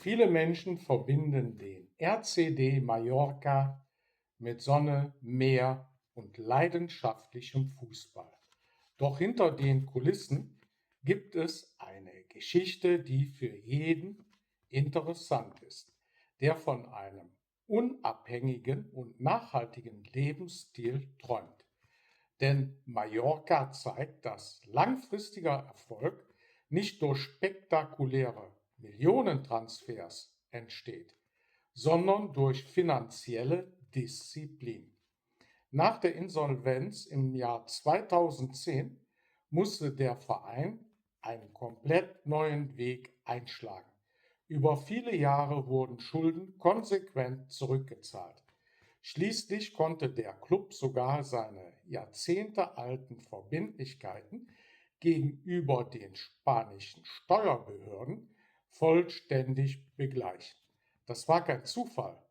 Viele Menschen verbinden den RCD Mallorca mit Sonne, Meer und leidenschaftlichem Fußball. Doch hinter den Kulissen gibt es eine Geschichte, die für jeden interessant ist, der von einem unabhängigen und nachhaltigen Lebensstil träumt. Denn Mallorca zeigt, dass langfristiger Erfolg nicht durch spektakuläre Millionentransfers entsteht, sondern durch finanzielle Disziplin. Nach der Insolvenz im Jahr 2010 musste der Verein einen komplett neuen Weg einschlagen. Über viele Jahre wurden Schulden konsequent zurückgezahlt. Schließlich konnte der Klub sogar seine jahrzehntealten Verbindlichkeiten gegenüber den spanischen Steuerbehörden vollständig begleichen. Das war kein Zufall,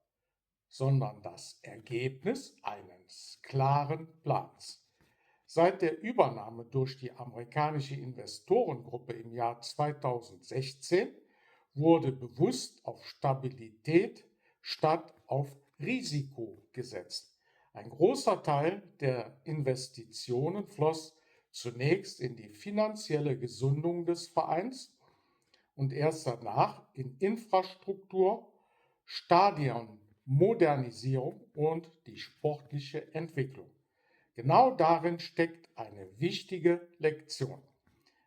sondern das Ergebnis eines klaren Plans. Seit der Übernahme durch die amerikanische Investorengruppe im Jahr 2016 wurde bewusst auf Stabilität statt auf Risiko gesetzt. Ein großer Teil der Investitionen floss zunächst in die finanzielle Gesundung des Vereins und erst danach in Infrastruktur, Stadionmodernisierung und die sportliche Entwicklung. Genau darin steckt eine wichtige Lektion.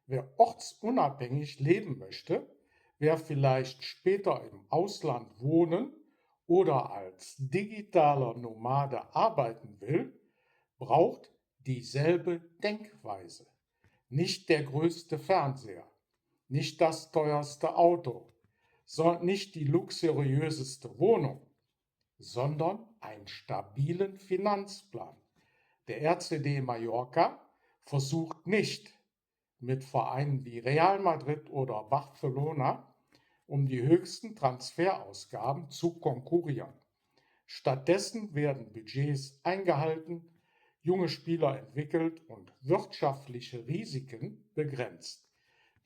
Wer ortsunabhängig leben möchte, wer vielleicht später im Ausland wohnen oder als digitaler Nomade arbeiten will, braucht dieselbe Denkweise. Nicht der größte Fernseher, nicht das teuerste Auto, nicht die luxuriöseste Wohnung, sondern einen stabilen Finanzplan. Der RCD Mallorca versucht nicht, mit Vereinen wie Real Madrid oder Barcelona um die höchsten Transferausgaben zu konkurrieren. Stattdessen werden Budgets eingehalten, junge Spieler entwickelt und wirtschaftliche Risiken begrenzt.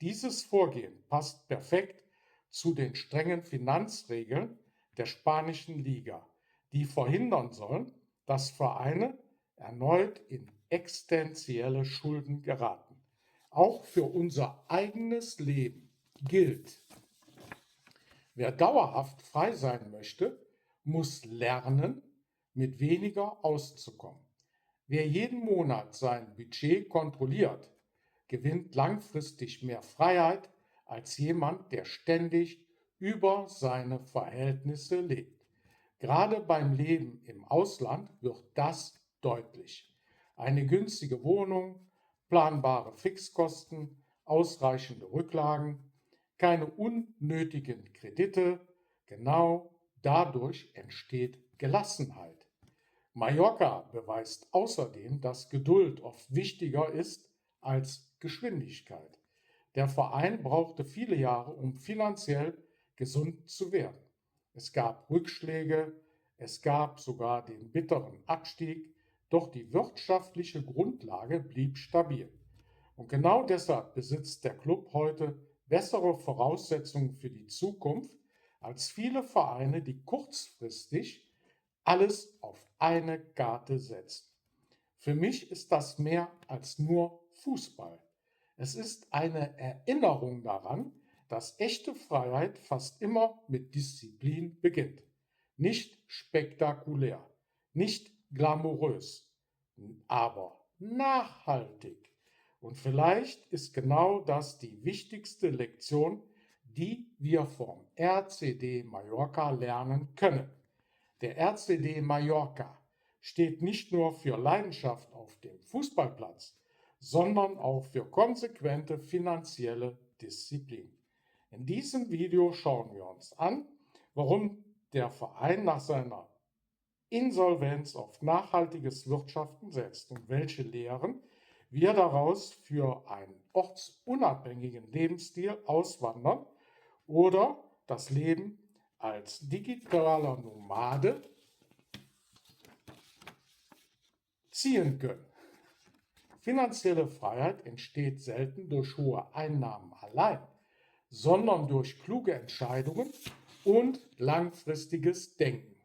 Dieses Vorgehen passt perfekt zu den strengen Finanzregeln der spanischen Liga, die verhindern sollen, dass Vereine erneut in existenzielle Schulden geraten. Auch für unser eigenes Leben gilt: Wer dauerhaft frei sein möchte, muss lernen, mit weniger auszukommen. Wer jeden Monat sein Budget kontrolliert, gewinnt langfristig mehr Freiheit als jemand, der ständig über seine Verhältnisse lebt. Gerade beim Leben im Ausland wird das deutlich. Eine günstige Wohnung, planbare Fixkosten, ausreichende Rücklagen, keine unnötigen Kredite, genau dadurch entsteht Gelassenheit. Mallorca beweist außerdem, dass Geduld oft wichtiger ist als Geschwindigkeit. Der Verein brauchte viele Jahre, um finanziell gesund zu werden. Es gab Rückschläge, es gab sogar den bitteren Abstieg, doch die wirtschaftliche Grundlage blieb stabil. Und genau deshalb besitzt der Club heute bessere Voraussetzungen für die Zukunft als viele Vereine, die kurzfristig alles auf eine Karte setzen. Für mich ist das mehr als nur Fußball. Es ist eine Erinnerung daran, dass echte Freiheit fast immer mit Disziplin beginnt. Nicht spektakulär, nicht glamourös, aber nachhaltig. Und vielleicht ist genau das die wichtigste Lektion, die wir vom RCD Mallorca lernen können. Der RCD Mallorca steht nicht nur für Leidenschaft auf dem Fußballplatz, sondern auch für konsequente finanzielle Disziplin. In diesem Video schauen wir uns an, warum der Verein nach seiner Insolvenz auf nachhaltiges Wirtschaften setzt und welche Lehren wir daraus für einen ortsunabhängigen Lebensstil auswandern oder das Leben als digitaler Nomade ziehen können. Finanzielle Freiheit entsteht selten durch hohe Einnahmen allein, sondern durch kluge Entscheidungen und langfristiges Denken.